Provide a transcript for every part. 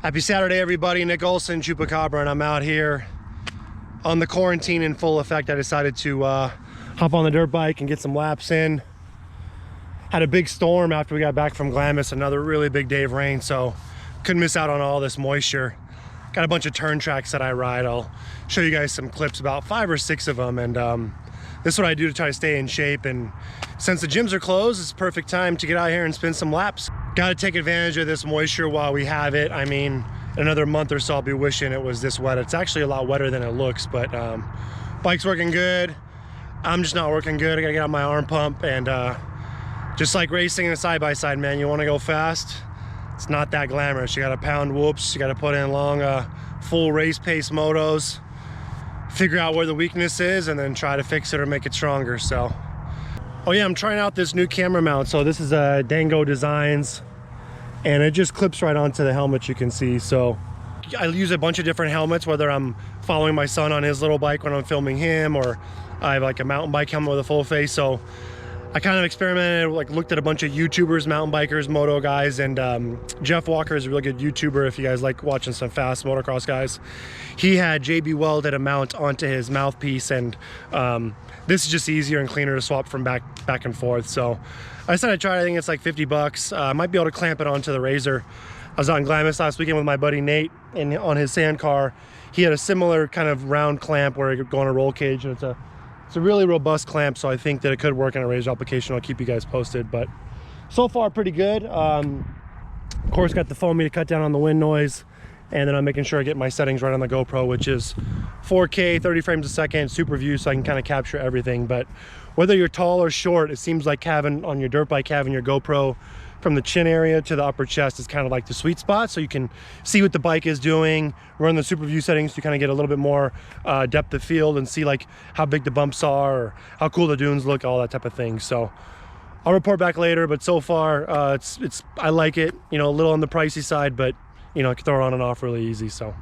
Happy Saturday, everybody. Nick Olson, Chupacabra, and I'm out here on the quarantine in full effect. I decided to hop on the dirt bike and get some laps in. Had a big storm after we got back from Glamis, another really big day of rain, so couldn't miss out on all this moisture. Got a bunch of turn tracks that I ride. I'll show you guys some clips, about 5 or 6 of them, and this is what I do to try to stay in shape. And since the gyms are closed, it's a perfect time to get out here and spin some laps. Got to take advantage of this moisture while we have it. I mean, another month or so I'll be wishing it was this wet. It's actually a lot wetter than it looks, but bike's working good. I'm just not working good. I gotta get out my arm pump, and just like racing in a side-by-side, man, you want to go fast. It's not that glamorous. You got to pound whoops. You got to put in long, full race pace motos. Figure out where the weakness is, and then try to fix it or make it stronger. So, oh yeah, I'm trying out this new camera mount. So this is Dango Designs, and it just clips right onto the helmet, you can see. So I use a bunch of different helmets, whether I'm following my son on his little bike when I'm filming him, or I have like a mountain bike helmet with a full face. So I kind of experimented, like looked at a bunch of YouTubers, mountain bikers, moto guys, and Jeff Walker is a really good YouTuber if you guys like watching some fast motocross guys. He had JB welded a mount onto his mouthpiece, and this is just easier and cleaner to swap from back and forth. So I decided to try it. I think it's like 50 bucks. I might be able to clamp it onto the Razor. I was out in Glamis last weekend with my buddy Nate, and on his sand car, he had a similar kind of round clamp where it could go on a roll cage, and it's a really robust clamp, so I think that it could work in a Razor application. I'll keep you guys posted, but so far pretty good. Of course, got the foamy to cut down on the wind noise, and then I'm making sure I get my settings right on the GoPro, which is 4K, 30 frames a second, super view, so I can kind of capture everything. But whether you're tall or short, it seems like having on your dirt bike, having your GoPro from the chin area to the upper chest is kind of like the sweet spot, so you can see what the bike is doing, run the super view settings to kind of get a little bit more depth of field and see like how big the bumps are or how cool the dunes look, all that type of thing. So I'll report back later, but so far I like it. You know, a little on the pricey side, but you know, I can throw it on and off really easy. So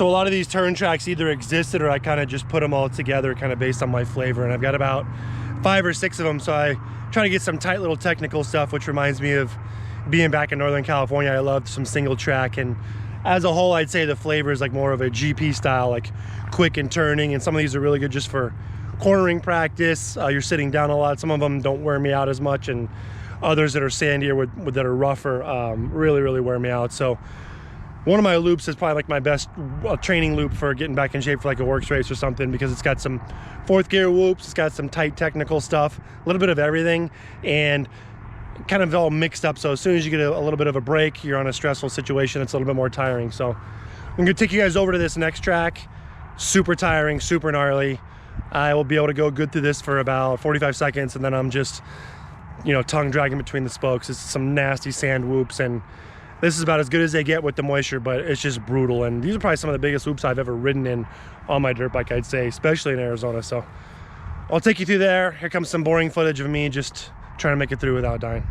So a lot of these turn tracks either existed or I kind of just put them all together kind of based on my flavor, and I've got about 5 or 6 of them. So I try to get some tight little technical stuff, which reminds me of being back in Northern California. I love some single track, and as a whole I'd say the flavor is like more of a GP style, like quick and turning, and some of these are really good just for cornering practice. You're sitting down a lot. Some of them don't wear me out as much, and others that are sandier that are rougher really wear me out. So one of my loops is probably like my best training loop for getting back in shape for like a works race or something, because it's got some 4th gear whoops, it's got some tight technical stuff, a little bit of everything, and kind of all mixed up. So as soon as you get a little bit of a break, you're on a stressful situation, it's a little bit more tiring. So I'm gonna take you guys over to this next track. Super tiring, super gnarly. I will be able to go good through this for about 45 seconds, and then I'm just, you know, tongue dragging between the spokes. It's some nasty sand whoops, and this is about as good as they get with the moisture, but it's just brutal. And these are probably some of the biggest whoops I've ever ridden in on my dirt bike, I'd say, especially in Arizona. So I'll take you through there. Here comes some boring footage of me just trying to make it through without dying.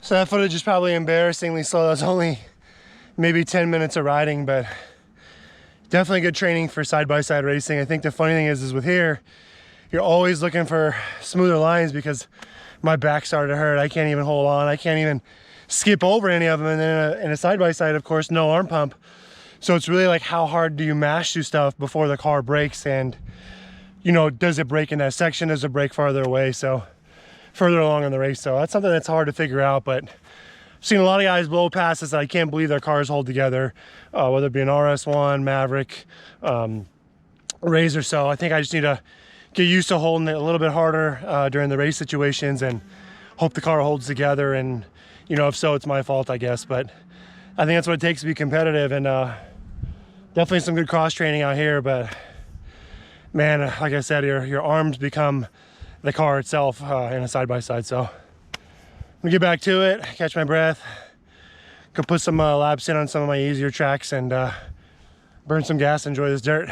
So that footage is probably embarrassingly slow. That was only maybe 10 minutes of riding, but definitely good training for side-by-side racing. I think the funny thing is with here, you're always looking for smoother lines because my back started to hurt. I can't even hold on. I can't even skip over any of them. And then in a side-by-side, of course, no arm pump. So it's really like how hard do you mash through stuff before the car breaks, and you know, does it break in that section? Does it break farther away? So further along in the race. So that's something that's hard to figure out, but I've seen a lot of guys blow past this. I can't believe their cars hold together, whether it be an RS1, Maverick, Razor. So I think I just need to get used to holding it a little bit harder during the race situations and hope the car holds together. And, you know, if so, it's my fault, I guess. But I think that's what it takes to be competitive, and definitely some good cross training out here. But man, like I said, your arms become the car itself in a side-by-side. So I'm gonna get back to it, catch my breath, go put some laps in on some of my easier tracks, and burn some gas, enjoy this dirt.